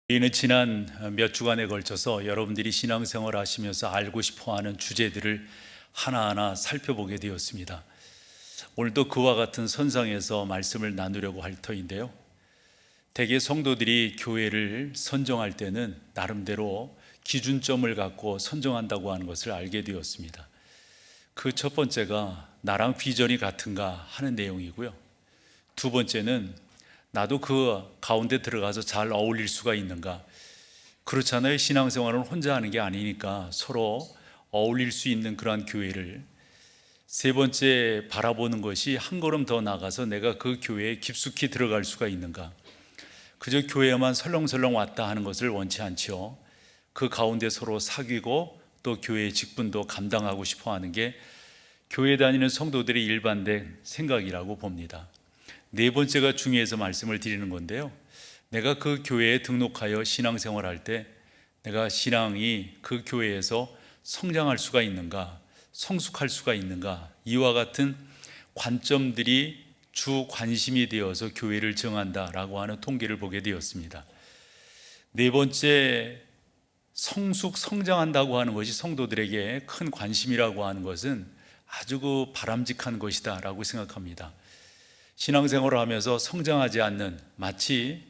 우리는 지난 몇 주간에 걸쳐서 여러분들이 신앙생활 하시면서 알고 싶어하는 주제들을 하나하나 살펴보게 되었습니다. 오늘도 그와 같은 선상에서 말씀을 나누려고 할 터인데요, 대개 성도들이 교회를 선정할 때는 나름대로 기준점을 갖고 선정한다고 하는 것을 알게 되었습니다. 그 첫 번째가 나랑 비전이 같은가 하는 내용이고요, 두 번째는 나도 그 가운데 들어가서 잘 어울릴 수가 있는가. 그렇잖아요. 신앙생활은 혼자 하는 게 아니니까 서로 어울릴 수 있는 그러한 교회를. 세 번째 바라보는 것이 한 걸음 더 나가서 내가 그 교회에 깊숙이 들어갈 수가 있는가. 그저 교회에만 설렁설렁 왔다 하는 것을 원치 않죠. 그 가운데 서로 사귀고 또 교회의 직분도 감당하고 싶어 하는 게 교회 다니는 성도들의 일반된 생각이라고 봅니다. 네 번째가 중요해서 말씀을 드리는 건데요, 내가 그 교회에 등록하여 신앙생활할 때 내가 신앙이 그 교회에서 성장할 수가 있는가, 성숙할 수가 있는가, 이와 같은 관점들이 주 관심이 되어서 교회를 정한다라고 하는 통계를 보게 되었습니다. 네 번째, 성장한다고 하는 것이 성도들에게 큰 관심이라고 하는 것은 아주 바람직한 것이다 라고 생각합니다. 신앙생활을 하면서 성장하지 않는, 마치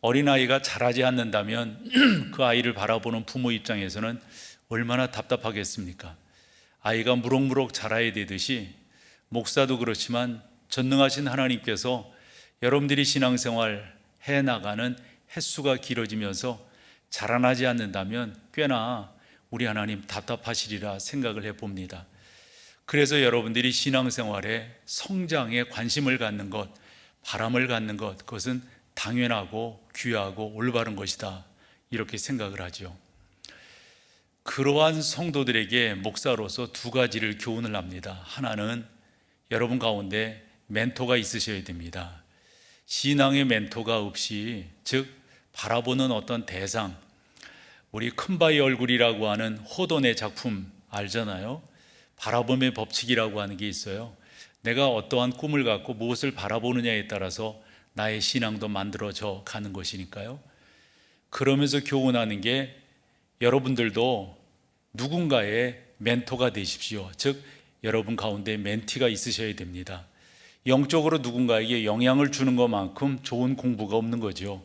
어린아이가 자라지 않는다면 그 아이를 바라보는 부모 입장에서는 얼마나 답답하겠습니까? 아이가 무럭무럭 자라야 되듯이 목사도 그렇지만 전능하신 하나님께서 여러분들이 신앙생활 해나가는 횟수가 길어지면서 자라나지 않는다면 꽤나 우리 하나님 답답하시리라 생각을 해봅니다. 그래서 여러분들이 신앙생활에 성장에 관심을 갖는 것, 바람을 갖는 것, 그것은 당연하고 귀하고 올바른 것이다, 이렇게 생각을 하죠. 그러한 성도들에게 목사로서 두 가지를 교훈을 합니다. 하나는 여러분 가운데 멘토가 있으셔야 됩니다. 신앙의 멘토가 없이, 즉 바라보는 어떤 대상, 우리 큰바위 얼굴이라고 하는 호돈의 작품 알잖아요. 바라봄의 법칙이라고 하는 게 있어요. 내가 어떠한 꿈을 갖고 무엇을 바라보느냐에 따라서 나의 신앙도 만들어져 가는 것이니까요. 그러면서 교훈하는 게, 여러분들도 누군가의 멘토가 되십시오. 즉 여러분 가운데 멘티가 있으셔야 됩니다. 영적으로 누군가에게 영향을 주는 것만큼 좋은 공부가 없는 거죠.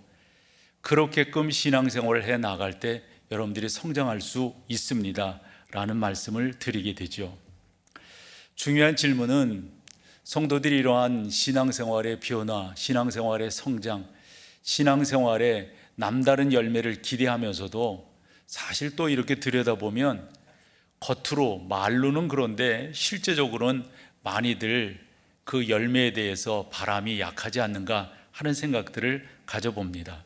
그렇게끔 신앙생활을 해 나갈 때 여러분들이 성장할 수 있습니다 라는 말씀을 드리게 되죠. 중요한 질문은, 성도들이 이러한 신앙생활의 변화, 신앙생활의 성장, 신앙생활의 남다른 열매를 기대하면서도 사실 또 이렇게 들여다보면 겉으로 말로는 그런데 실제적으로는 많이들 그 열매에 대해서 바람이 약하지 않는가 하는 생각들을 가져봅니다.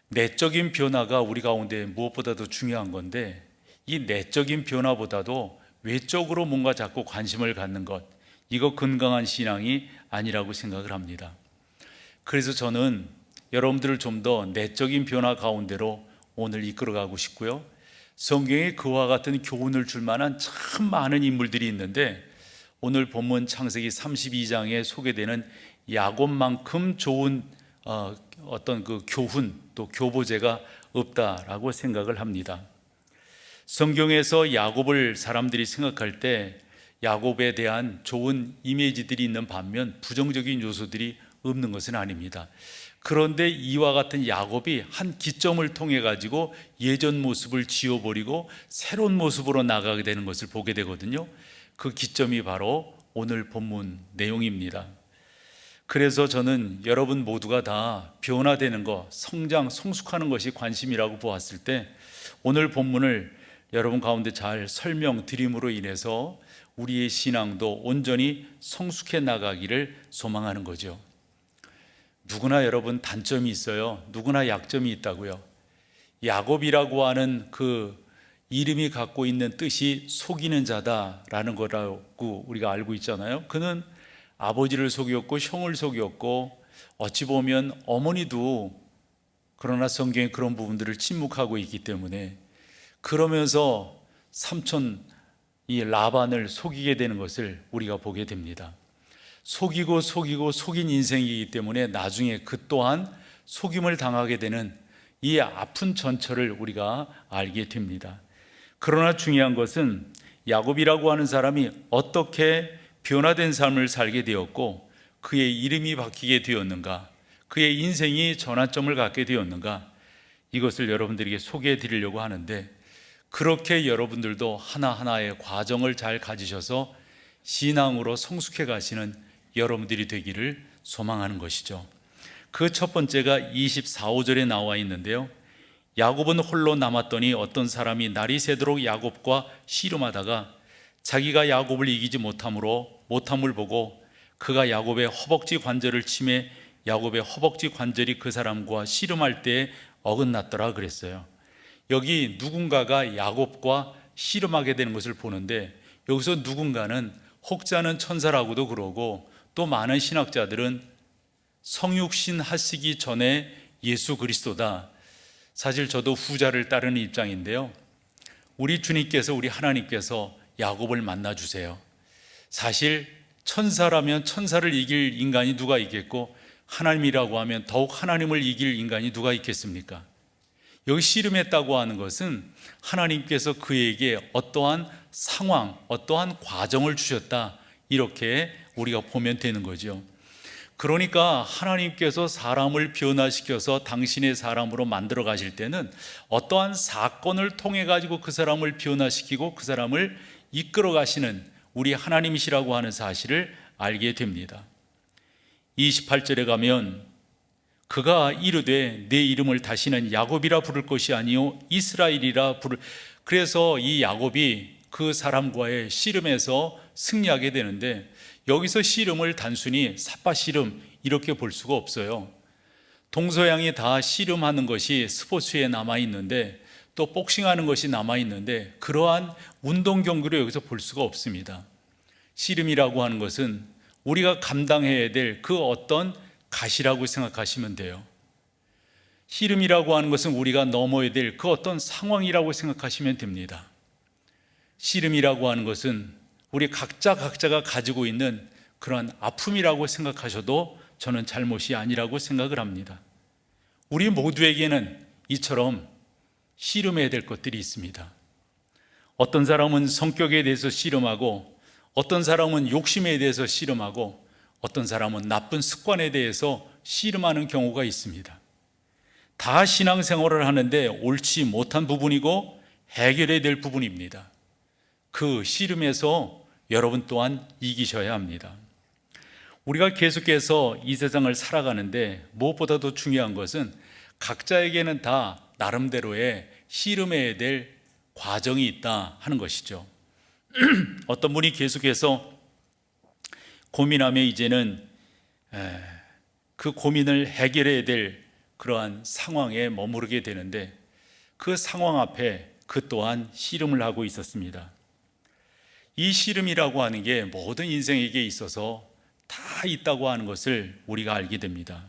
내적인 변화가 우리 가운데 무엇보다도 중요한 건데, 이 내적인 변화보다도 외적으로 뭔가 자꾸 관심을 갖는 것, 이거 건강한 신앙이 아니라고 생각을 합니다. 그래서 저는 여러분들을 좀 더 내적인 변화 가운데로 오늘 이끌어가고 싶고요, 성경에 그와 같은 교훈을 줄 만한 참 많은 인물들이 있는데, 오늘 본문 창세기 32장에 소개되는 야곱만큼 좋은 어떤 그 교훈, 또 교보제가 없다라고 생각을 합니다. 성경에서 야곱을 사람들이 생각할 때 야곱에 대한 좋은 이미지들이 있는 반면 부정적인 요소들이 없는 것은 아닙니다. 그런데 이와 같은 야곱이 한 기점을 통해 가지고 예전 모습을 지워버리고 새로운 모습으로 나가게 되는 것을 보게 되거든요. 그 기점이 바로 오늘 본문 내용입니다. 그래서 저는 여러분 모두가 다 변화되는 것, 성장, 성숙하는 것이 관심이라고 보았을 때 오늘 본문을 여러분 가운데 잘 설명드림으로 인해서 우리의 신앙도 온전히 성숙해 나가기를 소망하는 거죠. 누구나 여러분 단점이 있어요. 누구나 약점이 있다고요. 야곱이라고 하는 그 이름이 갖고 있는 뜻이 속이는 자다라는 거라고 우리가 알고 있잖아요. 그는 아버지를 속였고 형을 속였고 어찌 보면 어머니도, 그러나 성경에 그런 부분들을 침묵하고 있기 때문에, 그러면서 삼촌 이 라반을 속이게 되는 것을 우리가 보게 됩니다. 속이고 속인 인생이기 때문에 나중에 그 또한 속임을 당하게 되는 이 아픈 전철을 우리가 알게 됩니다. 그러나 중요한 것은 야곱이라고 하는 사람이 어떻게 변화된 삶을 살게 되었고 그의 이름이 바뀌게 되었는가, 그의 인생이 전환점을 갖게 되었는가, 이것을 여러분들에게 소개해 드리려고 하는데, 그렇게 여러분들도 하나하나의 과정을 잘 가지셔서 신앙으로 성숙해 가시는 여러분들이 되기를 소망하는 것이죠. 그 첫 번째가 24, 5절에 나와 있는데요. 야곱은 홀로 남았더니 어떤 사람이 날이 새도록 야곱과 씨름하다가 자기가 야곱을 이기지 못함을 보고 그가 야곱의 허벅지 관절을 치매 야곱의 허벅지 관절이 그 사람과 씨름할 때에 어긋났더라 그랬어요. 여기 누군가가 야곱과 씨름하게 되는 것을 보는데, 여기서 누군가는 혹자는 천사라고도 그러고, 또 많은 신학자들은 성육신 하시기 전에 예수 그리스도다. 사실 저도 후자를 따르는 입장인데요. 우리 주님께서, 우리 하나님께서 야곱을 만나 주세요. 사실 천사라면 천사를 이길 인간이 누가 있겠고, 하나님이라고 하면 더욱 하나님을 이길 인간이 누가 있겠습니까? 여기 씨름했다고 하는 것은 하나님께서 그에게 어떠한 상황, 어떠한 과정을 주셨다, 이렇게 우리가 보면 되는 거죠. 그러니까 하나님께서 사람을 변화시켜서 당신의 사람으로 만들어 가실 때는 어떠한 사건을 통해 가지고 그 사람을 변화시키고 그 사람을 이끌어 가시는 우리 하나님이시라고 하는 사실을 알게 됩니다. 28절에 가면 그가 이르되 내 이름을 다시는 야곱이라 부를 것이 아니요 이스라엘이라 부를. 그래서 이 야곱이 그 사람과의 씨름에서 승리하게 되는데, 여기서 씨름을 단순히 삿바 씨름 이렇게 볼 수가 없어요. 동서양이 다 씨름하는 것이 스포츠에 남아있는데, 또 복싱하는 것이 남아있는데, 그러한 운동 경기를 여기서 볼 수가 없습니다. 씨름이라고 하는 것은 우리가 감당해야 될 그 어떤 가시라고 생각하시면 돼요. 씨름이라고 하는 것은 우리가 넘어야 될 그 어떤 상황이라고 생각하시면 됩니다. 씨름이라고 하는 것은 우리 각자가 가지고 있는 그런 아픔이라고 생각하셔도 저는 잘못이 아니라고 생각을 합니다. 우리 모두에게는 이처럼 씨름해야 될 것들이 있습니다. 어떤 사람은 성격에 대해서 씨름하고, 어떤 사람은 욕심에 대해서 씨름하고, 어떤 사람은 나쁜 습관에 대해서 씨름하는 경우가 있습니다. 다 신앙생활을 하는데 옳지 못한 부분이고 해결해야 될 부분입니다. 그 씨름에서 여러분 또한 이기셔야 합니다. 우리가 계속해서 이 세상을 살아가는데 무엇보다도 중요한 것은 각자에게는 다 나름대로의 씨름해야 될 과정이 있다 하는 것이죠. 어떤 분이 계속해서 고민하며 이제는 그 고민을 해결해야 될 그러한 상황에 머무르게 되는데, 그 상황 앞에 그 또한 씨름을 하고 있었습니다. 이 씨름이라고 하는 게 모든 인생에게 있어서 다 있다고 하는 것을 우리가 알게 됩니다.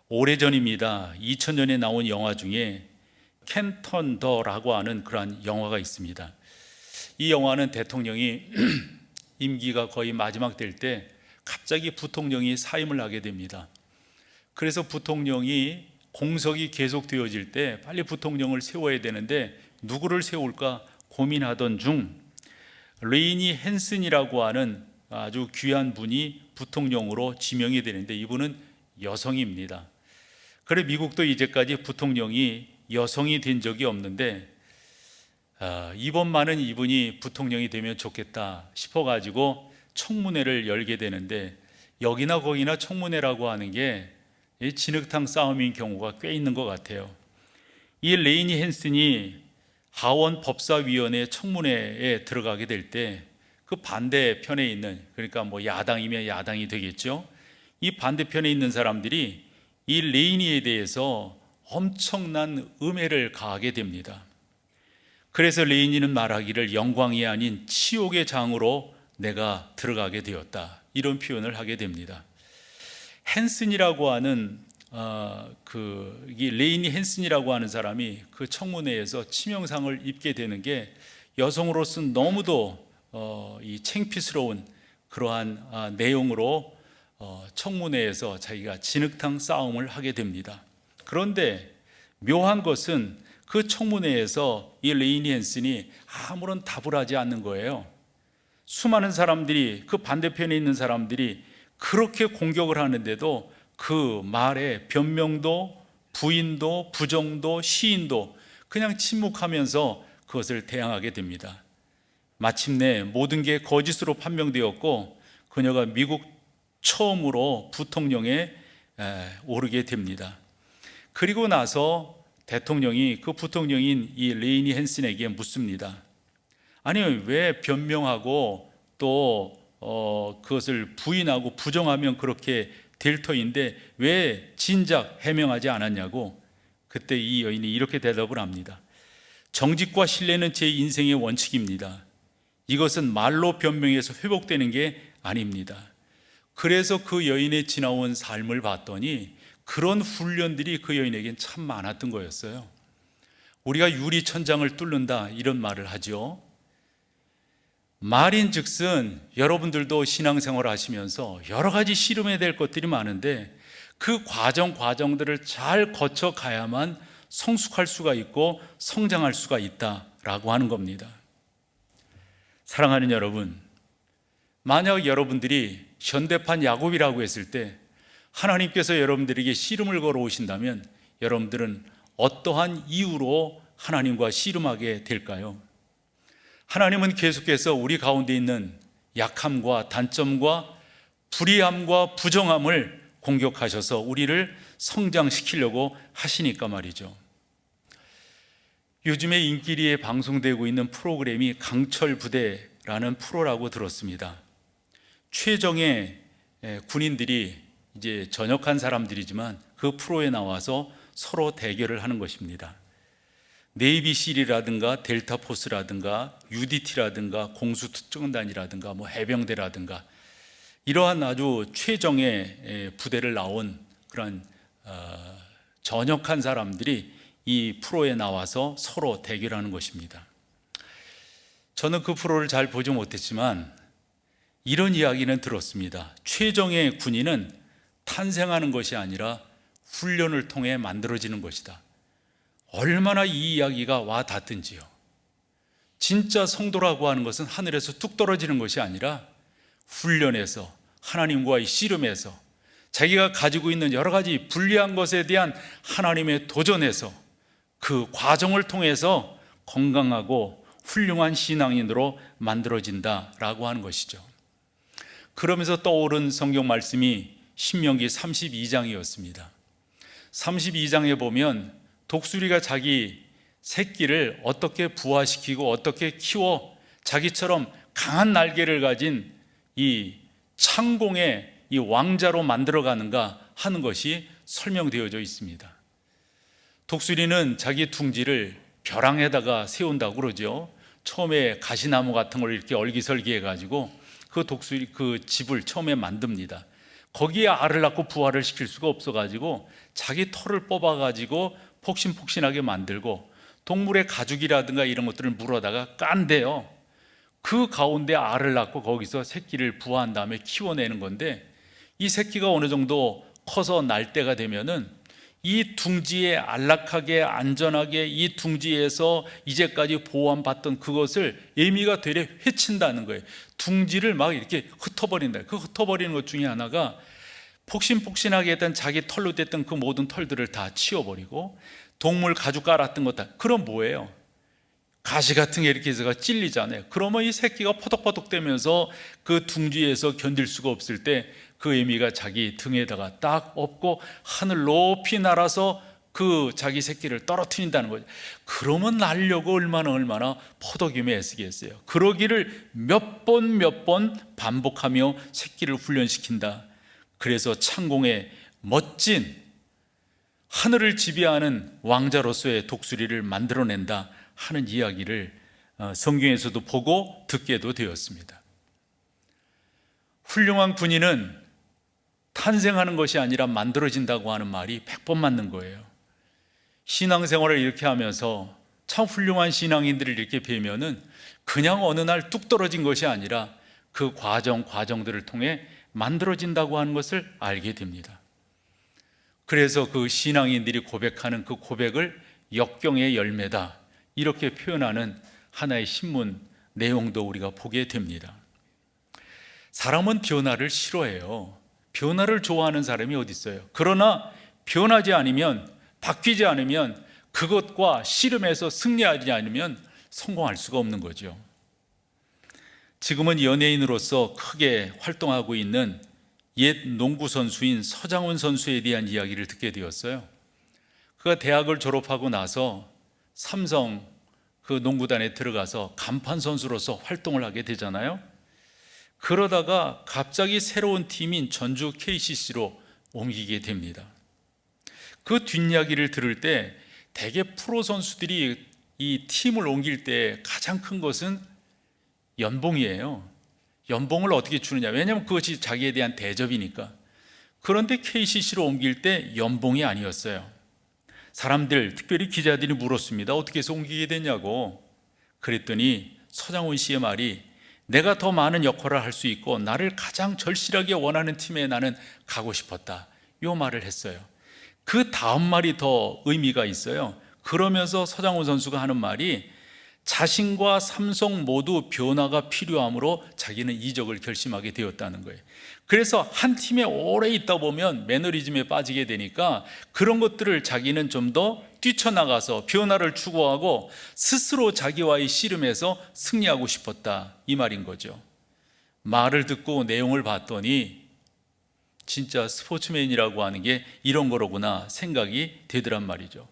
오래전입니다. 2000년에 나온 영화 중에 캔턴더라고 하는 그러한 영화가 있습니다. 이 영화는 대통령이 임기가 거의 마지막 될 때 갑자기 부통령이 사임을 하게 됩니다. 그래서 부통령이 공석이 계속 되어질 때 빨리 부통령을 세워야 되는데 누구를 세울까 고민하던 중 레이니 헨슨이라고 하는 아주 귀한 분이 부통령으로 지명이 되는데, 이분은 여성입니다. 그래 미국도 이제까지 부통령이 여성이 된 적이 없는데 이번만은 이분이 부통령이 되면 좋겠다 싶어가지고 청문회를 열게 되는데, 여기나 거기나 청문회라고 하는 게 진흙탕 싸움인 경우가 꽤 있는 것 같아요. 이 레이니 헨슨이 하원 법사위원회 청문회에 들어가게 될 때 그 반대편에 있는, 그러니까 뭐 야당이면 야당이 되겠죠, 이 반대편에 있는 사람들이 이 레이니에 대해서 엄청난 음해를 가하게 됩니다. 그래서 레이니는 말하기를 영광이 아닌 치욕의 장으로 내가 들어가게 되었다, 이런 표현을 하게 됩니다. 헨슨이라고 하는 이 레이니 헨슨이라고 하는 사람이 그 청문회에서 치명상을 입게 되는 게 여성으로서는 너무도 이 창피스러운 그러한 내용으로 청문회에서 자기가 진흙탕 싸움을 하게 됩니다. 그런데 묘한 것은 그 청문회에서 이 레이니 헨슨이 아무런 답을 하지 않는 거예요. 수많은 사람들이, 그 반대편에 있는 사람들이 그렇게 공격을 하는데도 그 말에 변명도 부인도 부정도 시인도 그냥 침묵하면서 그것을 대항하게 됩니다. 마침내 모든 게 거짓으로 판명되었고 그녀가 미국 처음으로 부통령에 오르게 됩니다. 그리고 나서 대통령이 그 부통령인 이 레이니 헨슨에게 묻습니다. 아니, 왜 변명하고 또 그것을 부인하고 부정하면 그렇게 될 터인데 왜 진작 해명하지 않았냐고. 그때 이 여인이 이렇게 대답을 합니다. 정직과 신뢰는 제 인생의 원칙입니다. 이것은 말로 변명해서 회복되는 게 아닙니다. 그래서 그 여인의 지나온 삶을 봤더니 그런 훈련들이 그 여인에겐 참 많았던 거였어요. 우리가 유리천장을 뚫는다 이런 말을 하죠. 말인즉슨 여러분들도 신앙생활 하시면서 여러 가지 씨름해야 될 것들이 많은데 그 과정들을 잘 거쳐가야만 성숙할 수가 있고 성장할 수가 있다라고 하는 겁니다. 사랑하는 여러분, 만약 여러분들이 현대판 야곱이라고 했을 때 하나님께서 여러분들에게 씨름을 걸어오신다면 여러분들은 어떠한 이유로 하나님과 씨름하게 될까요? 하나님은 계속해서 우리 가운데 있는 약함과 단점과 불의함과 부정함을 공격하셔서 우리를 성장시키려고 하시니까 말이죠. 요즘에 인기리에 방송되고 있는 프로그램이 강철부대라는 프로라고 들었습니다. 최정예 군인들이 이제 전역한 사람들이지만 그 프로에 나와서 서로 대결을 하는 것입니다. 네이비실이라든가 델타포스라든가 UDT라든가 공수특정단이라든가 해병대라든가 이러한 아주 최정예 부대를 나온 그런 전역한 사람들이 이 프로에 나와서 서로 대결하는 것입니다. 저는 그 프로를 잘 보지 못했지만 이런 이야기는 들었습니다. 최정예 군인은 탄생하는 것이 아니라 훈련을 통해 만들어지는 것이다. 얼마나 이 이야기가 와 닿든지요. 진짜 성도라고 하는 것은 하늘에서 뚝 떨어지는 것이 아니라 훈련에서, 하나님과의 씨름에서, 자기가 가지고 있는 여러 가지 불리한 것에 대한 하나님의 도전에서 그 과정을 통해서 건강하고 훌륭한 신앙인으로 만들어진다라고 하는 것이죠. 그러면서 떠오른 성경 말씀이 신명기 32장이었습니다. 32장에 보면 독수리가 자기 새끼를 어떻게 부화시키고 어떻게 키워 자기처럼 강한 날개를 가진 이 창공의 이 왕자로 만들어가는가 하는 것이 설명되어져 있습니다. 독수리는 자기 둥지를 벼랑에다가 세운다고 그러죠. 처음에 가시나무 같은 걸 이렇게 얼기설기 해가지고 그 독수리 그 집을 처음에 만듭니다. 거기에 알을 낳고 부화를 시킬 수가 없어가지고 자기 털을 뽑아가지고 폭신폭신하게 만들고 동물의 가죽이라든가 이런 것들을 물어다가 깐대요. 그 가운데 알을 낳고 거기서 새끼를 부화한 다음에 키워내는 건데 이 새끼가 어느 정도 커서 날 때가 되면은 이 둥지에 안락하게 안전하게 이 둥지에서 이제까지 보호받던 그것을 에미가 되려 해친다는 거예요. 둥지를 막 이렇게 흩어버린다. 그 흩어버리는 것 중에 하나가 폭신폭신하게 했던 자기 털로 됐던 그 모든 털들을 다 치워버리고 동물 가죽 깔았던 것 다. 그럼 뭐예요? 가시 같은 게 이렇게 해서 찔리잖아요. 그러면 이 새끼가 퍼덕퍼덕 대면서 그 둥지에서 견딜 수가 없을 때 그 에미가 자기 등에다가 딱 엎고 하늘 높이 날아서 그 자기 새끼를 떨어뜨린다는 거죠. 그러면 날려고 얼마나 퍼덕이며 애쓰겠어요. 그러기를 몇 번 반복하며 새끼를 훈련시킨다. 그래서 창공의 멋진 하늘을 지배하는 왕자로서의 독수리를 만들어낸다 하는 이야기를 성경에서도 보고 듣게도 되었습니다. 훌륭한 군인은 탄생하는 것이 아니라 만들어진다고 하는 말이 100번 맞는 거예요. 신앙생활을 이렇게 하면서 참 훌륭한 신앙인들을 이렇게 뵈면은 그냥 어느 날 뚝 떨어진 것이 아니라 그 과정들을 통해 만들어진다고 하는 것을 알게 됩니다. 그래서 그 신앙인들이 고백하는 그 고백을 역경의 열매다, 이렇게 표현하는 하나의 신문 내용도 우리가 보게 됩니다. 사람은 변화를 싫어해요. 변화를 좋아하는 사람이 어디 있어요? 그러나 변하지 않으면, 바뀌지 않으면, 그것과 씨름해서 승리하지 않으면 성공할 수가 없는 거죠. 지금은 연예인으로서 크게 활동하고 있는 옛 농구 선수인 서장훈 선수에 대한 이야기를 듣게 되었어요. 그가 대학을 졸업하고 나서 삼성 그 농구단에 들어가서 간판 선수로서 활동을 하게 되잖아요. 그러다가 갑자기 새로운 팀인 전주 KCC로 옮기게 됩니다. 그 뒷이야기를 들을 때 대개 프로 선수들이 이 팀을 옮길 때 가장 큰 것은 연봉이에요. 연봉을 어떻게 주느냐, 왜냐하면 그것이 자기에 대한 대접이니까. 그런데 KCC로 옮길 때 연봉이 아니었어요. 사람들, 특별히 기자들이 물었습니다. 어떻게 해서 옮기게 됐냐고. 그랬더니 서장훈 씨의 말이, 내가 더 많은 역할을 할 수 있고 나를 가장 절실하게 원하는 팀에 나는 가고 싶었다, 이 말을 했어요. 그 다음 말이 더 의미가 있어요. 그러면서 서장훈 선수가 하는 말이, 자신과 삼성 모두 변화가 필요하므로 자기는 이적을 결심하게 되었다는 거예요. 그래서 한 팀에 오래 있다 보면 매너리즘에 빠지게 되니까 그런 것들을 자기는 좀 더 뛰쳐나가서 변화를 추구하고 스스로 자기와의 씨름에서 승리하고 싶었다, 이 말인 거죠. 말을 듣고 내용을 봤더니 진짜 스포츠맨이라고 하는 게 이런 거로구나 생각이 되더란 말이죠.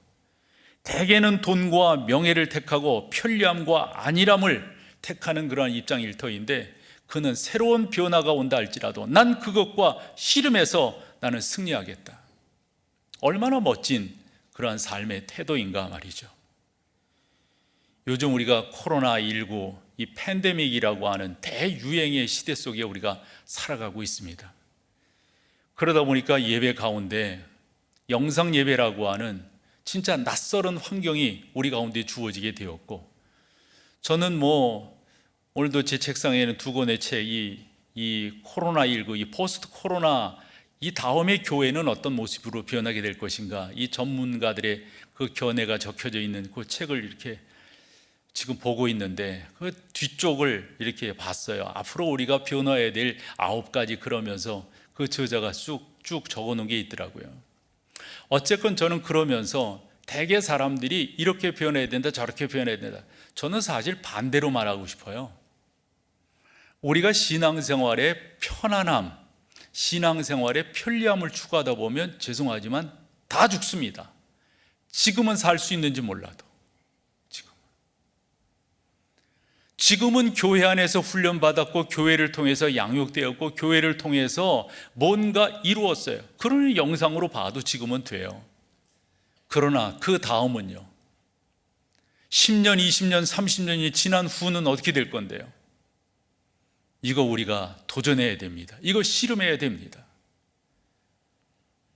대개는 돈과 명예를 택하고 편리함과 안일함을 택하는 그러한 입장일 터인데, 그는 새로운 변화가 온다 할지라도 난 그것과 씨름해서 나는 승리하겠다. 얼마나 멋진 그러한 삶의 태도인가 말이죠. 요즘 우리가 코로나19, 이 팬데믹이라고 하는 대유행의 시대 속에 우리가 살아가고 있습니다. 그러다 보니까 예배 가운데 영상 예배라고 하는 진짜 낯설은 환경이 우리 가운데 주어지게 되었고, 저는 오늘도 제 책상에는 두 권의 책이 이 코로나19, 이 포스트 코로나, 이 다음의 교회는 어떤 모습으로 변하게 될 것인가, 이 전문가들의 그 견해가 적혀져 있는 그 책을 이렇게 지금 보고 있는데, 그 뒤쪽을 이렇게 봤어요. 앞으로 우리가 변화해야 될 9가지, 그러면서 그 저자가 쭉 적어놓은 게 있더라고요. 어쨌건 저는 그러면서 대개 사람들이 이렇게 변해야 된다, 저렇게 변해야 된다, 저는 사실 반대로 말하고 싶어요. 우리가 신앙생활의 편안함, 신앙생활의 편리함을 추구하다 보면 죄송하지만 다 죽습니다. 지금은 살 수 있는지 몰라도. 지금은 교회 안에서 훈련받았고 교회를 통해서 양육되었고 교회를 통해서 뭔가 이루었어요. 그런 영상으로 봐도 지금은 돼요. 그러나 그 다음은요, 10년, 20년, 30년이 지난 후는 어떻게 될 건데요? 이거 우리가 도전해야 됩니다. 이거 씨름해야 됩니다.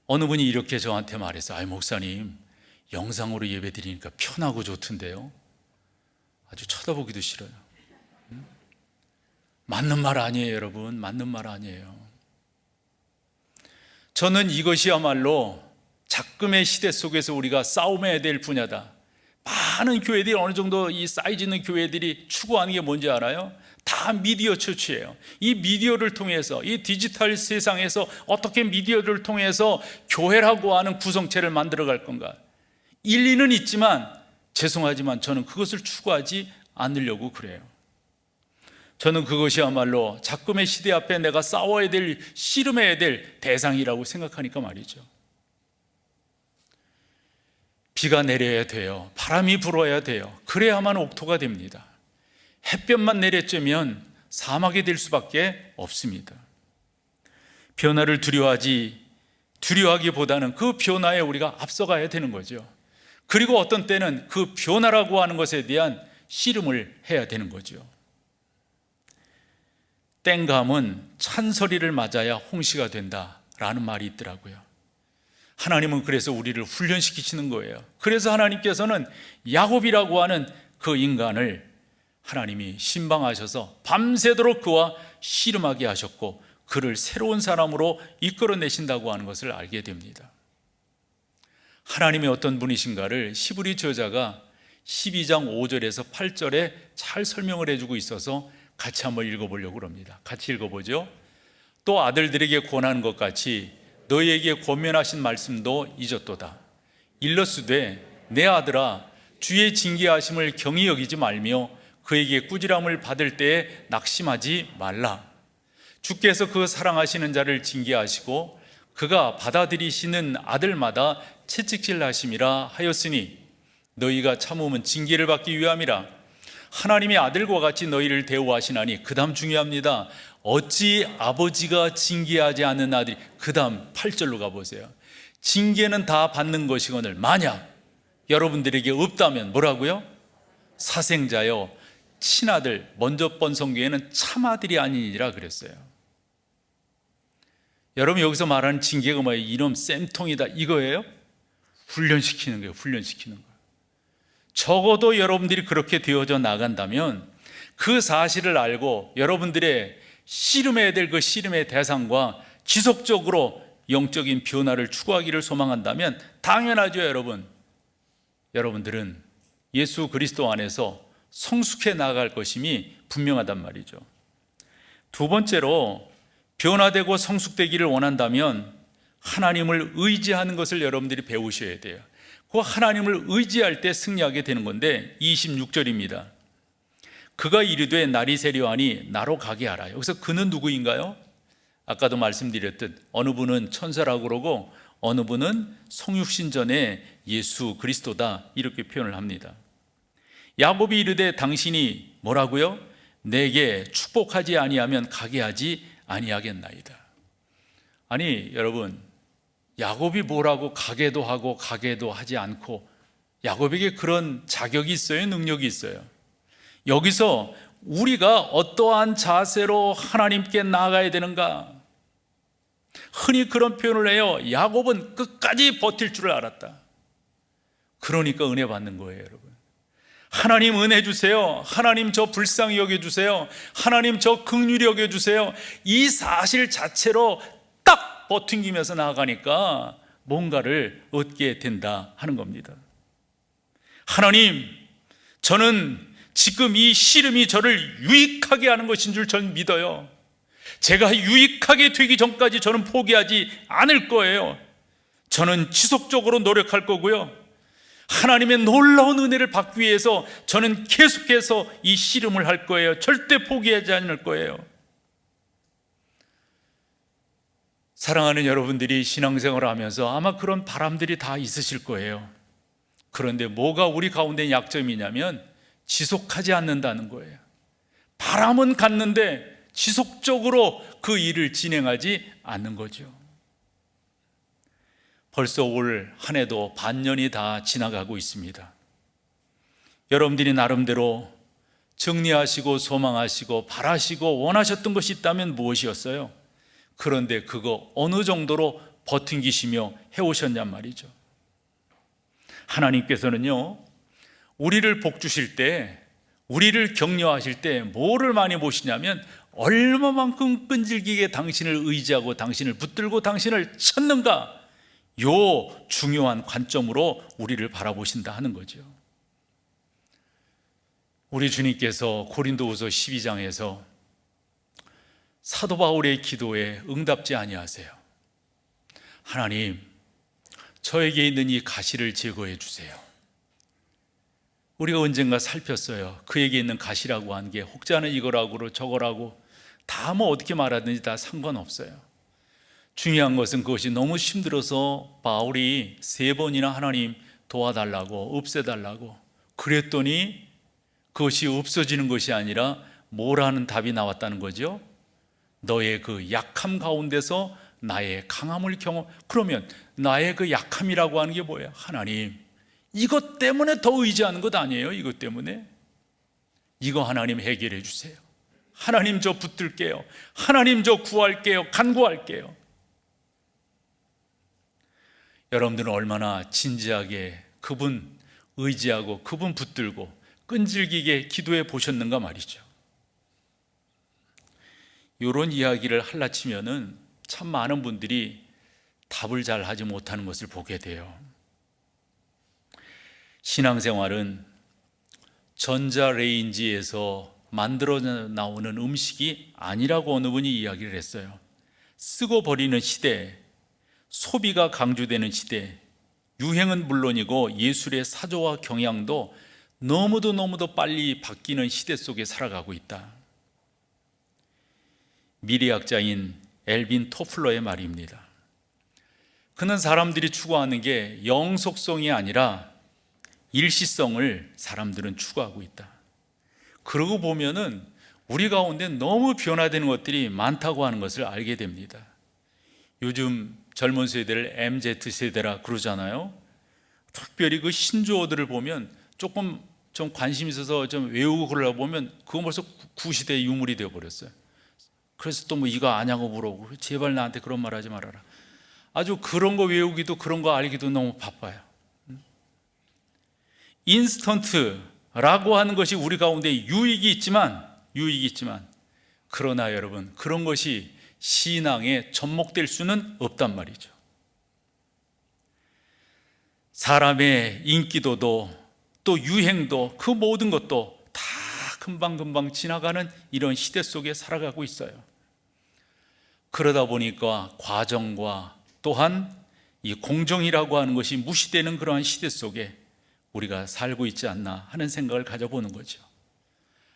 어느 분이 이렇게 저한테 말했어요. 목사님, 영상으로 예배 드리니까 편하고 좋던데요, 아주 쳐다보기도 싫어요. 맞는 말 아니에요, 여러분. 맞는 말 아니에요. 저는 이것이야말로 작금의 시대 속에서 우리가 싸움해야 될 분야다. 많은 교회들이, 어느 정도 이 사이즈 있는 교회들이 추구하는 게 뭔지 알아요? 다 미디어 처치예요. 이 미디어를 통해서, 이 디지털 세상에서 어떻게 미디어를 통해서 교회라고 하는 구성체를 만들어 갈 건가. 일리는 있지만 죄송하지만 저는 그것을 추구하지 않으려고 그래요. 저는 그것이야말로 작금의 시대 앞에 내가 싸워야 될, 씨름해야 될 대상이라고 생각하니까 말이죠. 비가 내려야 돼요. 바람이 불어야 돼요. 그래야만 옥토가 됩니다. 햇볕만 내려쬐면 사막이 될 수밖에 없습니다. 변화를 두려워하기보다는 그 변화에 우리가 앞서가야 되는 거죠. 그리고 어떤 때는 그 변화라고 하는 것에 대한 씨름을 해야 되는 거죠. 땡감은 찬소리를 맞아야 홍시가 된다라는 말이 있더라고요. 하나님은 그래서 우리를 훈련시키시는 거예요. 그래서 하나님께서는 야곱이라고 하는 그 인간을 하나님이 신방하셔서 밤새도록 그와 씨름하게 하셨고 그를 새로운 사람으로 이끌어내신다고 하는 것을 알게 됩니다. 하나님이 어떤 분이신가를 히브리 저자가 12장 5절에서 8절에 잘 설명을 해주고 있어서 같이 한번 읽어보려고 합니다. 같이 읽어보죠. 또 아들들에게 권하는 것 같이 너희에게 권면하신 말씀도 잊었도다. 일러스되 내 아들아 주의 징계하심을 경히 여기지 말며 그에게 꾸지람을 받을 때에 낙심하지 말라. 주께서 그 사랑하시는 자를 징계하시고 그가 받아들이시는 아들마다 채찍질 하심이라 하였으니 너희가 참으면 징계를 받기 위함이라. 하나님이 아들과 같이 너희를 대우하시나니, 그 다음 중요합니다. 어찌 아버지가 징계하지 않는 아들이, 그 다음 8절로 가보세요. 징계는 다 받는 것이거늘 만약 여러분들에게 없다면 뭐라고요? 사생자요 친아들, 먼저 번 성경에는 참아들이 아니니라 그랬어요. 여러분 여기서 말하는 징계가 뭐예요? 이놈 쌤통이다 이거예요? 훈련시키는 거예요. 훈련시키는 거예요. 적어도 여러분들이 그렇게 되어져 나간다면 그 사실을 알고 여러분들의 씨름해야 될 그 씨름의 대상과 지속적으로 영적인 변화를 추구하기를 소망한다면 당연하죠. 여러분들은 예수 그리스도 안에서 성숙해 나아갈 것임이 분명하단 말이죠. 두 번째로 변화되고 성숙되기를 원한다면 하나님을 의지하는 것을 여러분들이 배우셔야 돼요. 그 하나님을 의지할 때 승리하게 되는 건데 26절입니다. 그가 이르되 날이 세려하니 나로 가게 하라. 여기서 그는 누구인가요? 아까도 말씀드렸듯 어느 분은 천사라고 그러고 어느 분은 성육신전의 예수 그리스도다 이렇게 표현을 합니다. 야곱이 이르되 당신이 뭐라고요? 내게 축복하지 아니하면 가게 하지 아니하겠나이다. 아니 여러분, 야곱이 뭐라고 가게도 하고 가게도 하지 않고, 야곱에게 그런 자격이 있어요? 능력이 있어요? 여기서 우리가 어떠한 자세로 하나님께 나아가야 되는가? 흔히 그런 표현을 해요. 야곱은 끝까지 버틸 줄을 알았다. 그러니까 은혜 받는 거예요, 여러분. 하나님 은혜 주세요. 하나님 저 불쌍히 여겨주세요. 하나님 저 긍휼히 여겨주세요. 이 사실 자체로 딱 버팅기면서 나아가니까 뭔가를 얻게 된다 하는 겁니다. 하나님, 저는 지금 이 씨름이 저를 유익하게 하는 것인 줄 저는 믿어요. 제가 유익하게 되기 전까지 저는 포기하지 않을 거예요. 저는 지속적으로 노력할 거고요. 하나님의 놀라운 은혜를 받기 위해서 저는 계속해서 이 씨름을 할 거예요. 절대 포기하지 않을 거예요. 사랑하는 여러분들이 신앙생활을 하면서 아마 그런 바람들이 다 있으실 거예요. 그런데 뭐가 우리 가운데 약점이냐면 지속하지 않는다는 거예요. 바람은 갔는데 지속적으로 그 일을 진행하지 않는 거죠. 벌써 올 한 해도 반년이 다 지나가고 있습니다. 여러분들이 나름대로 정리하시고 소망하시고 바라시고 원하셨던 것이 있다면 무엇이었어요? 그런데 그거 어느 정도로 버팅기시며 해오셨냔 말이죠. 하나님께서는요, 우리를 복 주실 때, 우리를 격려하실 때 뭐를 많이 보시냐면 얼마만큼 끈질기게 당신을 의지하고 당신을 붙들고 당신을 찾는가, 요 중요한 관점으로 우리를 바라보신다 하는 거죠. 우리 주님께서 고린도후서 12장에서 사도 바울의 기도에 응답지 아니하세요. 하나님, 저에게 있는 이 가시를 제거해 주세요. 우리가 언젠가 살폈어요. 그에게 있는 가시라고 한 게 혹자는 이거라고 저거라고 다 뭐 어떻게 말하든지 다 상관없어요. 중요한 것은 그것이 너무 힘들어서 바울이 3번이나 하나님 도와달라고 없애달라고 그랬더니 그것이 없어지는 것이 아니라 뭐라는 답이 나왔다는 거죠. 너의 그 약함 가운데서 나의 강함을 경험. 그러면 나의 그 약함이라고 하는 게 뭐예요? 하나님, 이것 때문에 더 의지하는 것 아니에요? 이것 때문에 이거 하나님 해결해 주세요. 하나님 저 붙들게요. 하나님 저 구할게요. 간구할게요. 여러분들은 얼마나 진지하게 그분 의지하고 그분 붙들고 끈질기게 기도해 보셨는가 말이죠. 이런 이야기를 할라치면은 참 많은 분들이 답을 잘 하지 못하는 것을 보게 돼요. 신앙생활은 전자레인지에서 만들어 나오는 음식이 아니라고 어느 분이 이야기를 했어요. 쓰고 버리는 시대, 소비가 강조되는 시대, 유행은 물론이고 예술의 사조와 경향도 너무도 빨리 바뀌는 시대 속에 살아가고 있다. 미래학자인 엘빈 토플러의 말입니다. 그는 사람들이 추구하는 게 영속성이 아니라 일시성을 사람들은 추구하고 있다. 그러고 보면은 우리 가운데 너무 변화되는 것들이 많다고 하는 것을 알게 됩니다. 요즘 젊은 세대를 MZ세대라 그러잖아요. 특별히 그 신조어들을 보면 조금 좀 관심 있어서 좀 외우고 그러려고 보면 그건 벌써 구시대의 유물이 되어버렸어요. 그래서 또 뭐 이거 아냐고 물어보고, 제발 나한테 그런 말 하지 말아라. 아주 그런 거 외우기도 그런 거 알기도 너무 바빠요. 인스턴트라고 하는 것이 우리 가운데 유익이 있지만 그러나 여러분, 그런 것이 신앙에 접목될 수는 없단 말이죠. 사람의 인기도도 또 유행도 그 모든 것도 다 금방금방 지나가는 이런 시대 속에 살아가고 있어요. 그러다 보니까 과정과 또한 이 공정이라고 하는 것이 무시되는 그러한 시대 속에 우리가 살고 있지 않나 하는 생각을 가져보는 거죠.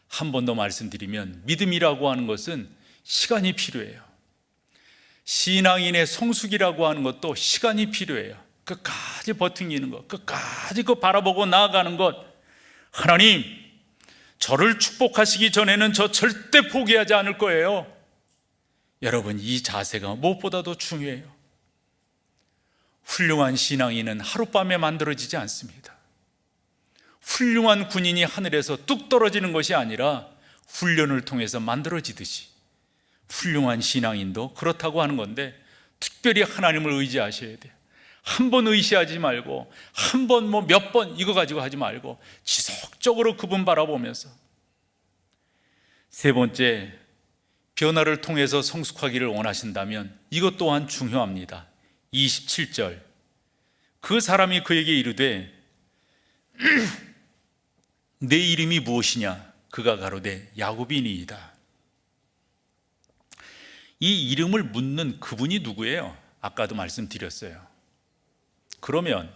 한 번 더 말씀드리면 믿음이라고 하는 것은 시간이 필요해요. 신앙인의 성숙이라고 하는 것도 시간이 필요해요. 끝까지 버티는 것, 끝까지 그 바라보고 나아가는 것. 하나님, 저를 축복하시기 전에는 저 절대 포기하지 않을 거예요. 여러분, 이 자세가 무엇보다도 중요해요. 훌륭한 신앙인은 하룻밤에 만들어지지 않습니다. 훌륭한 군인이 하늘에서 뚝 떨어지는 것이 아니라 훈련을 통해서 만들어지듯이 훌륭한 신앙인도 그렇다고 하는 건데, 특별히 하나님을 의지하셔야 돼요. 한 번 의시하지 말고 한 번 뭐 몇 번 이거 가지고 하지 말고 지속적으로 그분 바라보면서. 세 번째, 변화를 통해서 성숙하기를 원하신다면 이것 또한 중요합니다. 27절, 그 사람이 그에게 이르되 내 이름이 무엇이냐? 그가 가로되 야곱이니이다. 이 이름을 묻는 그분이 누구예요? 아까도 말씀드렸어요. 그러면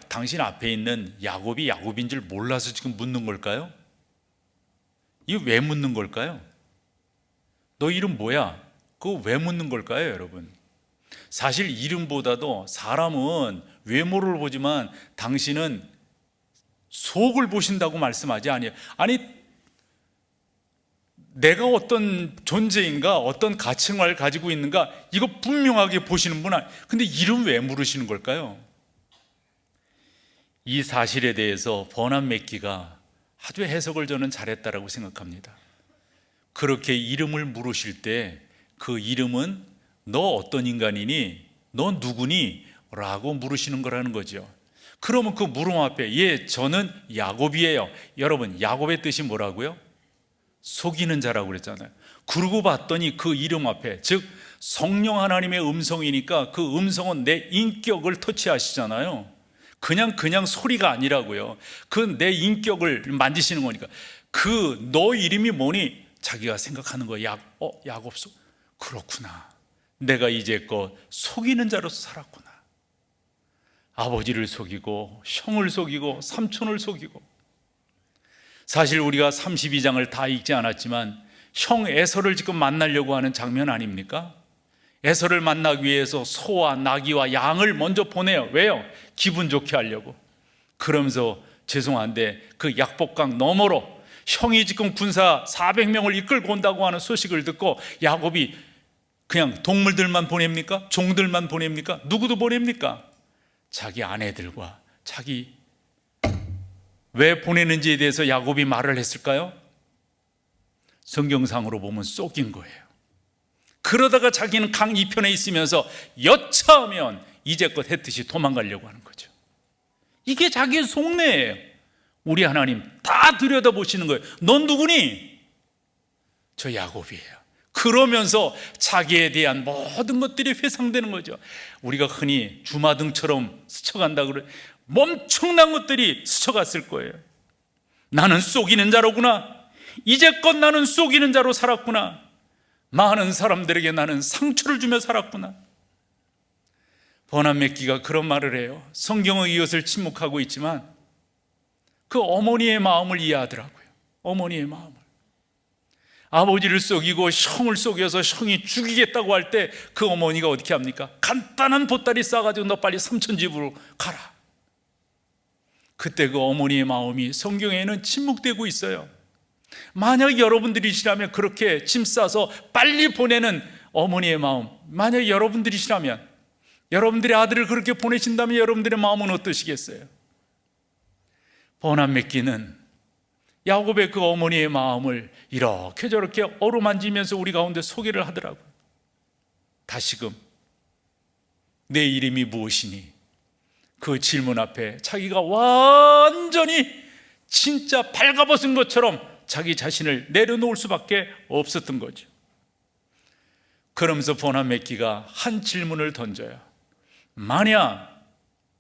당신 앞에 있는 야곱이 야곱인 줄 몰라서 지금 묻는 걸까요? 이거 왜 묻는 걸까요? 너 이름 뭐야? 그거 왜 묻는 걸까요, 여러분? 사실 이름보다도 사람은 외모를 보지만 당신은 속을 보신다고 말씀하지 아니에요. 아니, 내가 어떤 존재인가, 어떤 가치관을 가지고 있는가, 이거 분명하게 보시는 분 아니에요. 근데 이름 왜 물으시는 걸까요? 이 사실에 대해서 버난 맥기가 아주 해석을 저는 잘했다라고 생각합니다. 그렇게 이름을 물으실 때 그 이름은 너 어떤 인간이니? 너 누구니? 라고 물으시는 거라는 거죠. 그러면 그 물음 앞에 예, 저는 야곱이에요. 여러분, 야곱의 뜻이 뭐라고요? 속이는 자라고 그랬잖아요. 그러고 봤더니 그 이름 앞에, 즉 성령 하나님의 음성이니까 그 음성은 내 인격을 터치하시잖아요. 그냥 소리가 아니라고요. 그 내 인격을 만지시는 거니까. 그 너 이름이 뭐니? 자기가 생각하는 거야. 야곱소. 그렇구나. 내가 이제껏 속이는 자로서 살았구나. 아버지를 속이고 형을 속이고 삼촌을 속이고. 사실 우리가 32장을 다 읽지 않았지만 형 에서를 지금 만나려고 하는 장면 아닙니까? 에서를 만나기 위해서 소와 나귀와 양을 먼저 보내요. 왜요? 기분 좋게 하려고. 그러면서 죄송한데 그 약복강 너머로 형이 지금 군사 400명을 이끌고 온다고 하는 소식을 듣고 야곱이 그냥 동물들만 보냅니까? 종들만 보냅니까? 누구도 보냅니까? 자기 아내들과 자기 왜 보내는지에 대해서 야곱이 말을 했을까요? 성경상으로 보면 속인 거예요. 그러다가 자기는 강 이편에 있으면서 여차하면 이제껏 했듯이 도망가려고 하는 거죠. 이게 자기의 속내예요. 우리 하나님 다 들여다보시는 거예요. 넌 누구니? 저 야곱이에요. 그러면서 자기에 대한 모든 것들이 회상되는 거죠. 우리가 흔히 주마등처럼 스쳐간다 그래. 엄청난 것들이 스쳐갔을 거예요. 나는 속이는 자로구나. 이제껏 나는 속이는 자로 살았구나. 많은 사람들에게 나는 상처를 주며 살았구나. 버나드 맥기가 그런 말을 해요. 성경은 이것을 침묵하고 있지만 그 어머니의 마음을 이해하더라고요. 어머니의 마음을. 아버지를 속이고 형을 속여서 형이 죽이겠다고 할 때 그 어머니가 어떻게 합니까? 간단한 보따리 싸가지고 너 빨리 삼촌집으로 가라. 그때 그 어머니의 마음이 성경에는 침묵되고 있어요. 만약 여러분들이시라면 그렇게 짐 싸서 빨리 보내는 어머니의 마음, 만약 여러분들이시라면, 여러분들의 아들을 그렇게 보내신다면 여러분들의 마음은 어떠시겠어요? 버나드 맥기는 야곱의 그 어머니의 마음을 이렇게 저렇게 어루만지면서 우리 가운데 소개를 하더라고요. 다시금 내 이름이 무엇이니? 그 질문 앞에 자기가 완전히 진짜 발가벗은 것처럼 자기 자신을 내려놓을 수밖에 없었던 거죠. 그러면서 버나드 맥기가 한 질문을 던져요. 만약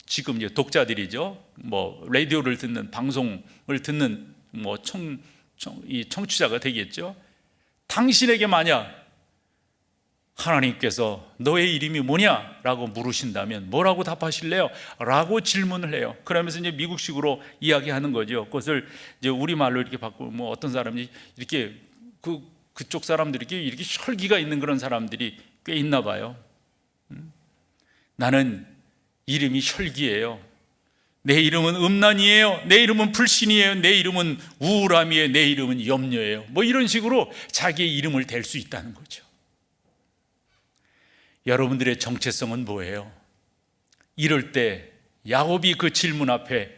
지금 이제 독자들이죠, 라디오를 듣는, 방송을 듣는 이 청취자가 되겠죠. 당신에게 만약 하나님께서 너의 이름이 뭐냐? 라고 물으신다면 뭐라고 답하실래요? 라고 질문을 해요. 그러면서 이제 미국식으로 이야기하는 거죠. 그것을 이제 우리말로 이렇게 바꾸고, 어떤 사람이 이렇게 그쪽 사람들이 이렇게 혈기가 있는 그런 사람들이 꽤 있나 봐요. 나는 이름이 혈기예요. 내 이름은 음란이에요. 내 이름은 불신이에요. 내 이름은 우울함이에요. 내 이름은 염려예요. 이런 식으로 자기의 이름을 댈 수 있다는 거죠. 여러분들의 정체성은 뭐예요? 이럴 때 야곱이 그 질문 앞에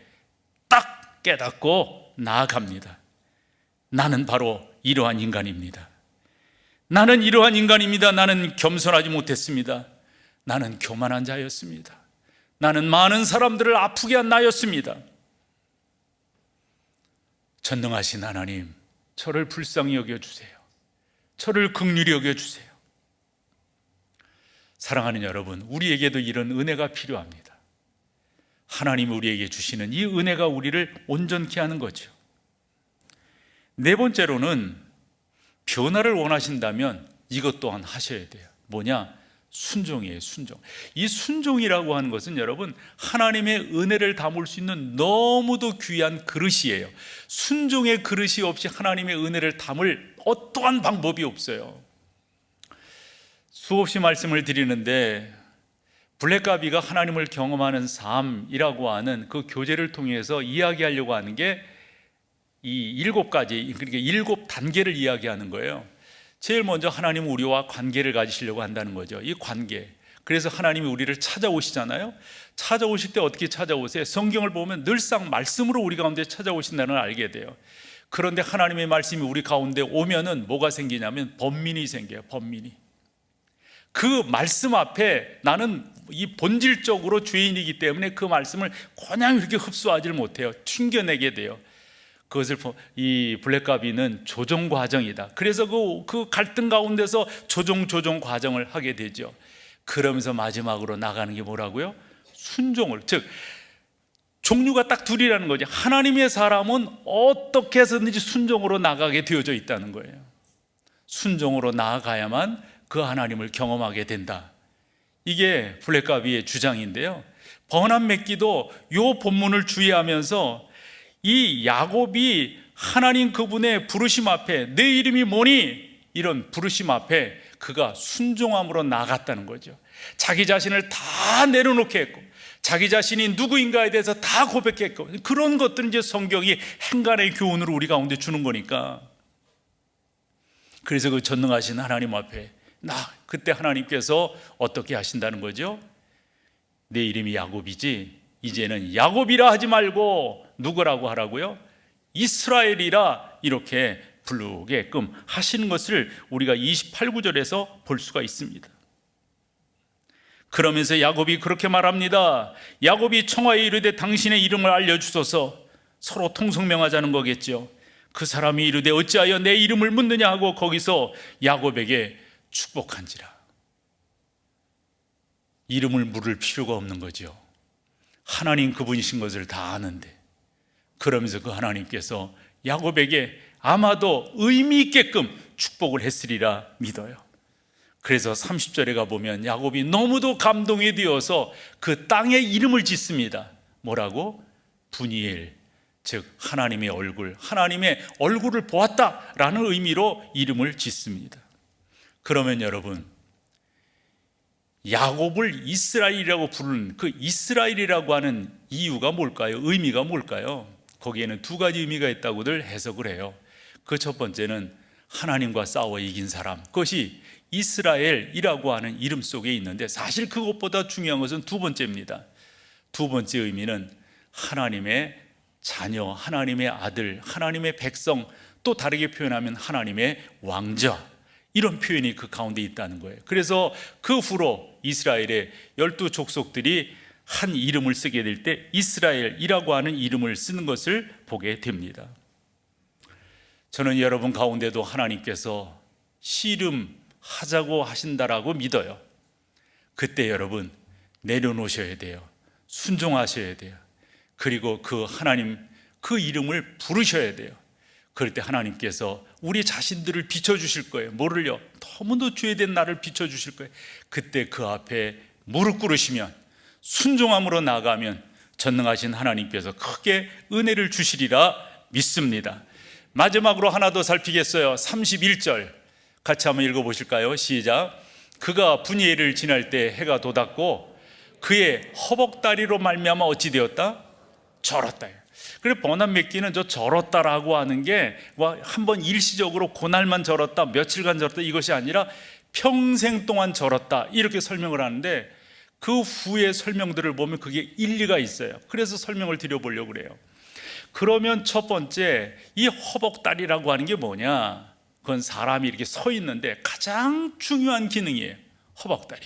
딱 깨닫고 나아갑니다. 나는 바로 이러한 인간입니다. 나는 이러한 인간입니다. 나는 겸손하지 못했습니다. 나는 교만한 자였습니다. 나는 많은 사람들을 아프게 한 나였습니다. 전능하신 하나님, 저를 불쌍히 여겨주세요. 저를 긍휼히 여겨주세요. 사랑하는 여러분, 우리에게도 이런 은혜가 필요합니다. 하나님이 우리에게 주시는 이 은혜가 우리를 온전케 하는 거죠. 네 번째로는 변화를 원하신다면 이것 또한 하셔야 돼요. 뭐냐? 순종이에요. 순종. 이 순종이라고 하는 것은 여러분, 하나님의 은혜를 담을 수 있는 너무도 귀한 그릇이에요. 순종의 그릇이 없이 하나님의 은혜를 담을 어떠한 방법이 없어요. 수없이 말씀을 드리는데 블랙가비가 하나님을 경험하는 삶이라고 하는 그 교제를 통해서 이야기하려고 하는 게 이 7가지, 그러니까 7단계를 이야기하는 거예요. 제일 먼저 하나님은 우리와 관계를 가지시려고 한다는 거죠. 이 관계. 그래서 하나님이 우리를 찾아오시잖아요. 찾아오실 때 어떻게 찾아오세요? 성경을 보면 늘상 말씀으로 우리 가운데 찾아오신다는 걸 알게 돼요. 그런데 하나님의 말씀이 우리 가운데 오면은 뭐가 생기냐면 번민이 생겨요. 번민이. 그 말씀 앞에 나는 이 본질적으로 죄인이기 때문에 그 말씀을 그냥 이렇게 흡수하지를 못해요. 튕겨내게 돼요. 그것을 이 블랙가비는 조정 과정이다. 그래서 그 갈등 가운데서 조정 과정을 하게 되죠. 그러면서 마지막으로 나가는 게 뭐라고요? 순종을. 즉 종류가 딱 둘이라는 거죠. 하나님의 사람은 어떻게 해서든지 순종으로 나가게 되어져 있다는 거예요. 순종으로 나아가야만 그 하나님을 경험하게 된다. 이게 블랙가비의 주장인데요. 버나드 맥기도 이 본문을 주의하면서 이 야곱이 하나님 그분의 부르심 앞에 내 이름이 뭐니? 이런 부르심 앞에 그가 순종함으로 나갔다는 거죠. 자기 자신을 다 내려놓게 했고 자기 자신이 누구인가에 대해서 다 고백했고 그런 것들은 이제 성경이 행간의 교훈으로 우리 가운데 주는 거니까. 그래서 그 전능하신 하나님 앞에 그때 하나님께서 어떻게 하신다는 거죠? 내 이름이 야곱이지 이제는 야곱이라 하지 말고 누구라고 하라고요? 이스라엘이라 이렇게 부르게끔 하시는 것을 우리가 28구절에서 볼 수가 있습니다. 그러면서 야곱이 그렇게 말합니다. 야곱이 청하에 이르되 당신의 이름을 알려주소서. 서로 통성명하자는 거겠죠. 그 사람이 이르되 어찌하여 내 이름을 묻느냐 하고 거기서 야곱에게 축복한지라. 이름을 물을 필요가 없는 거죠. 하나님 그분이신 것을 다 아는데, 그러면서 그 하나님께서 야곱에게 아마도 의미 있게끔 축복을 했으리라 믿어요. 그래서 30절에 가보면 야곱이 너무도 감동이 되어서 그 땅에 이름을 짓습니다. 뭐라고? 분이엘, 즉 하나님의 얼굴을 보았다라는 의미로 이름을 짓습니다. 그러면 여러분, 야곱을 이스라엘이라고 부르는 그 이스라엘이라고 하는 이유가 뭘까요? 의미가 뭘까요? 거기에는 두 가지 의미가 있다고들 해석을 해요. 그 첫 번째는 하나님과 싸워 이긴 사람, 그것이 이스라엘이라고 하는 이름 속에 있는데, 사실 그것보다 중요한 것은 두 번째입니다. 두 번째 의미는 하나님의 자녀, 하나님의 아들, 하나님의 백성, 또 다르게 표현하면 하나님의 왕자, 이런 표현이 그 가운데 있다는 거예요. 그래서 그 후로 이스라엘의 12족속들이 한 이름을 쓰게 될 때 이스라엘이라고 하는 이름을 쓰는 것을 보게 됩니다. 저는 여러분 가운데도 하나님께서 씨름하자고 하신다라고 믿어요. 그때 여러분 내려놓으셔야 돼요. 순종하셔야 돼요. 그리고 그 하나님 그 이름을 부르셔야 돼요. 그럴 때 하나님께서 우리 자신들을 비춰주실 거예요. 뭐를요? 너무도 죄된 나를 비춰주실 거예요. 그때 그 앞에 무릎 꿇으시면, 순종함으로 나아가면 전능하신 하나님께서 크게 은혜를 주시리라 믿습니다. 마지막으로 하나 더 살피겠어요. 31절 같이 한번 읽어보실까요? 시작. 그가 분이엘을 지날 때 해가 돋았고 그의 허벅다리로 말미암아 어찌 되었다? 절었다. 그래, 번안 맺기는 저 절었다라고 하는 게 한번 일시적으로 그날만 절었다, 며칠간 절었다, 이것이 아니라 평생 동안 절었다, 이렇게 설명을 하는데, 그 후의 설명들을 보면 그게 일리가 있어요. 그래서 설명을 드려보려고 그래요. 그러면 첫 번째, 이 허벅다리라고 하는 게 뭐냐? 그건 사람이 이렇게 서 있는데 가장 중요한 기능이에요. 허벅다리.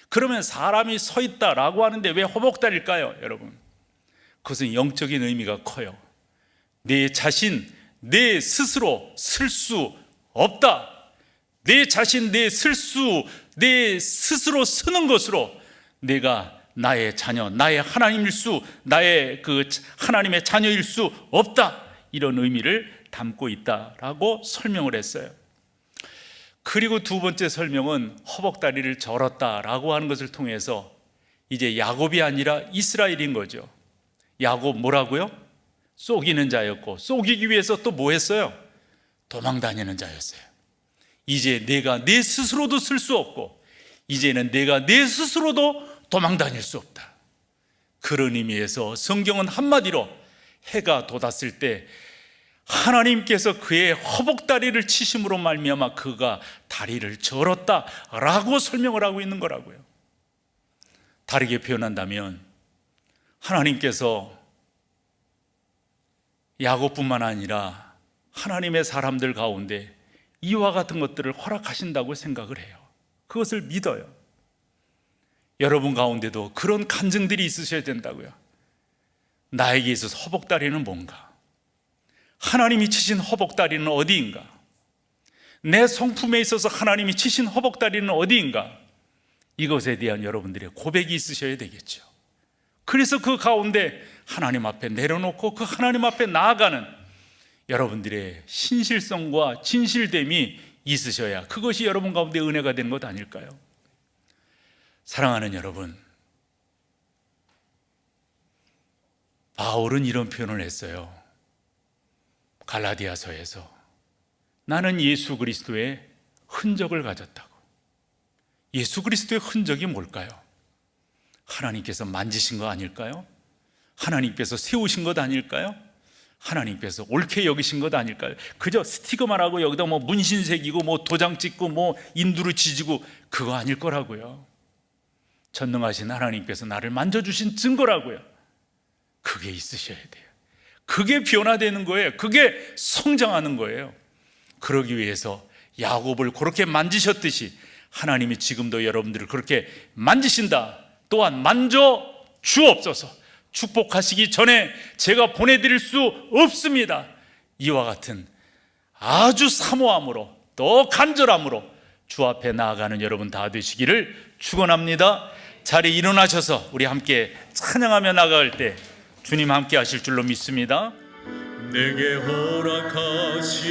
그러면 사람이 서 있다라고 하는데 왜 허벅다리일까요, 여러분? 그것은 영적인 의미가 커요. 내 자신, 내 스스로 쓸 수 없다. 내 자신, 내 스스로 쓰는 것으로 내가 나의 자녀, 나의 나의 그 하나님의 자녀일 수 없다. 이런 의미를 담고 있다라고 설명을 했어요. 그리고 두 번째 설명은 허벅다리를 절었다라고 하는 것을 통해서 이제 야곱이 아니라 이스라엘인 거죠. 야곱 뭐라고요? 속이는 자였고, 속이기 위해서 또 뭐 했어요? 도망 다니는 자였어요. 이제 내가 내 스스로도 쓸 수 없고, 이제는 내가 내 스스로도 도망 다닐 수 없다. 그런 의미에서 성경은 한마디로 해가 돋았을 때 하나님께서 그의 허벅다리를 치심으로 말미암아 그가 다리를 절었다라고 설명을 하고 있는 거라고요. 다르게 표현한다면 하나님께서 야곱뿐만 아니라 하나님의 사람들 가운데 이와 같은 것들을 허락하신다고 생각을 해요. 그것을 믿어요. 여러분 가운데도 그런 간증들이 있으셔야 된다고요. 나에게 있어서 허벅다리는 뭔가? 하나님이 치신 허벅다리는 어디인가? 내 성품에 있어서 하나님이 치신 허벅다리는 어디인가? 이것에 대한 여러분들의 고백이 있으셔야 되겠죠. 그래서 그 가운데 하나님 앞에 내려놓고 그 하나님 앞에 나아가는 여러분들의 신실성과 진실됨이 있으셔야 그것이 여러분 가운데 은혜가 되는 것 아닐까요? 사랑하는 여러분, 바울은 이런 표현을 했어요. 갈라디아서에서 나는 예수 그리스도의 흔적을 가졌다고. 예수 그리스도의 흔적이 뭘까요? 하나님께서 만지신 거 아닐까요? 하나님께서 세우신 것 아닐까요? 하나님께서 옳게 여기신 것 아닐까요? 그저 스티커만 하고 여기다 뭐 문신 새기고 뭐 도장 찍고 뭐 인두를 지지고 그거 아닐 거라고요. 전능하신 하나님께서 나를 만져주신 증거라고요. 그게 있으셔야 돼요. 그게 변화되는 거예요. 그게 성장하는 거예요. 그러기 위해서 야곱을 그렇게 만지셨듯이 하나님이 지금도 여러분들을 그렇게 만지신다. 또한 만져 주옵소서. 축복하시기 전에 제가 보내드릴 수 없습니다. 이와 같은 아주 사모함으로 또 간절함으로 주 앞에 나아가는 여러분 다 되시기를 축원합니다. 자리에 일어나셔서 우리 함께 찬양하며 나갈 때 주님 함께 하실 줄로 믿습니다. 내게 허락하신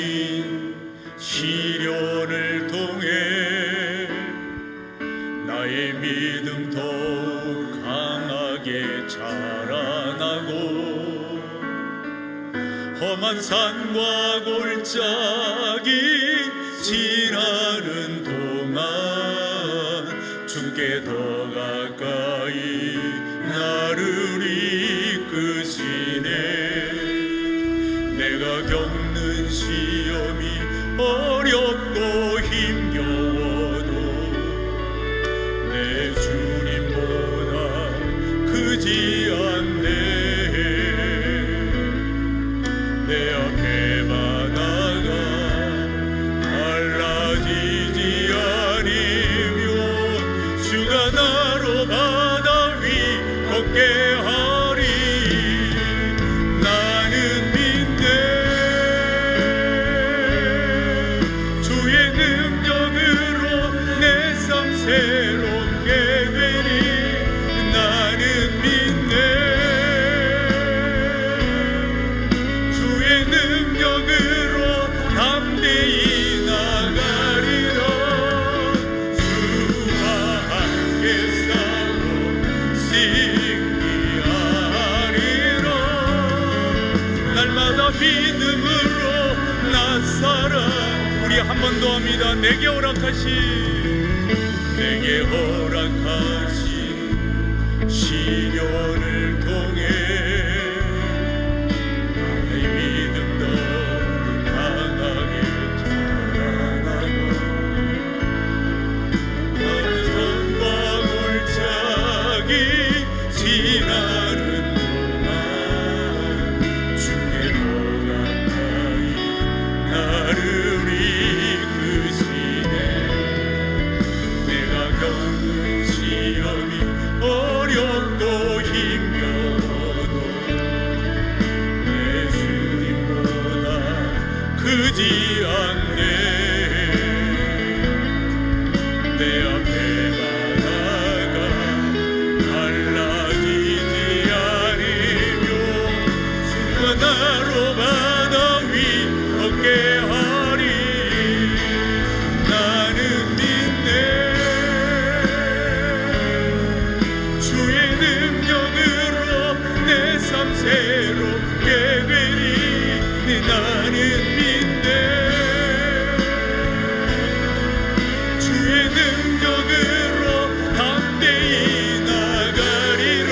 시련을 통해 나의 믿음 더욱 강하게 자라나고 험한 산과 골짜기 지나는 동안 주께 더 가까이 나를 이끄시네. 내가 겪는 시험이 어렵고 힘겨워도 내 주님보다 크지 않네. 내 앞에 바다가 갈라지지 않으며 주가 나로 바다 위 걷게 하리. 나는 믿네. 주의 능력으로 내 삶 새롭게 되리. 나는 믿네. 주의 능력으로 담대히 나가리라. 주와 함께 싸워 승리하리라. 날마다 믿음으로 나 살아. 우리 한 번 더 합니다. 내게 허락하신 시련을 통해 나의 믿음도 강하게 자라나고 나의 산과 골짜기 지나는 동안 주께 더 가까이 나를 이끄시네. 내가 겪는 시험이 어렵고 힘겨워도 내 주님보다 크지 않네. 내 앞에 바다가 갈라지지 않으며 주가 나로 바다 위 걷게 하리. 나는 믿네. 주의 능력으로 내 삶 새롭게 되리. 나는 믿네. 주의 능력으로 담대히 나가리라.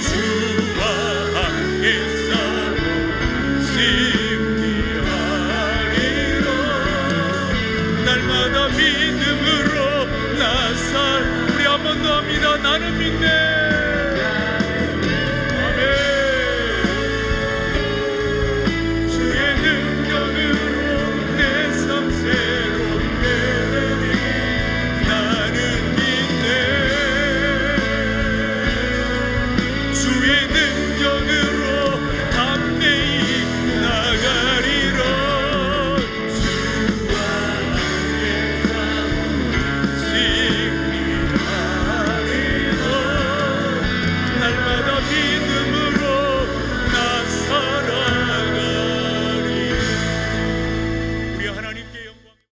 주와 함께 싸워 승리하리라. 날마다 믿음으로 나 살. 우리 한 번 더 합니다. 나는 믿네.